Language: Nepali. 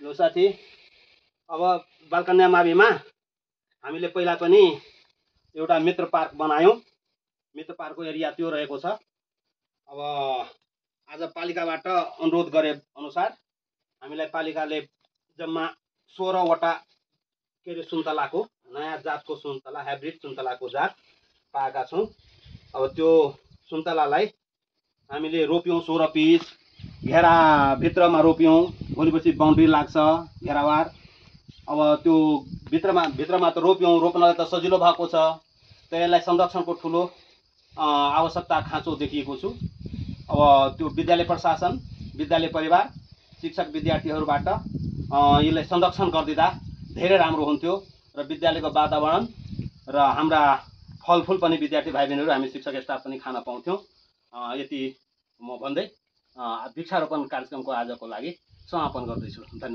लो साथी, अब बालकन्या माविमा हामीले पहिला पनि एउटा मित्र पार्क बनायौँ। मित्र पार्कको एरिया त्यो रहेको छ। अब आज पालिकाबाट अनुरोध गरे अनुसार हामीलाई पालिकाले जम्मा 16वटा के अरे सुन्तलाको नयाँ जातको सुन्तला, हाइब्रिड सुन्तलाको जात पाएका छौँ। अब त्यो सुन्तलालाई हामीले रोप्यौँ 16 पिस, घेराभित्रमा रोप्यौँ। भोलिपछि बाउन्ड्री लाग्छ घेरावार। अब त्यो भित्रमा त रोप्नलाई त सजिलो भएको छ, त्यसलाई संरक्षणको ठुलो आवश्यकता खाँचो देखिएको छु। अब त्यो विद्यालय प्रशासन, विद्यालय परिवार, शिक्षक विद्यार्थीहरूबाट यसलाई संरक्षण गरिदिँदा धेरै राम्रो हुन्थ्यो र विद्यालयको वातावरण र हाम्रा फलफुल पनि विद्यार्थी भाइ बहिनीहरू, हामी शिक्षक स्टाफ पनि खान पाउँथ्यौँ। यति म भन्दै वृक्षारोपण कार्यक्रमको आजको लागि समापन गर्दैछु। धन्यवाद।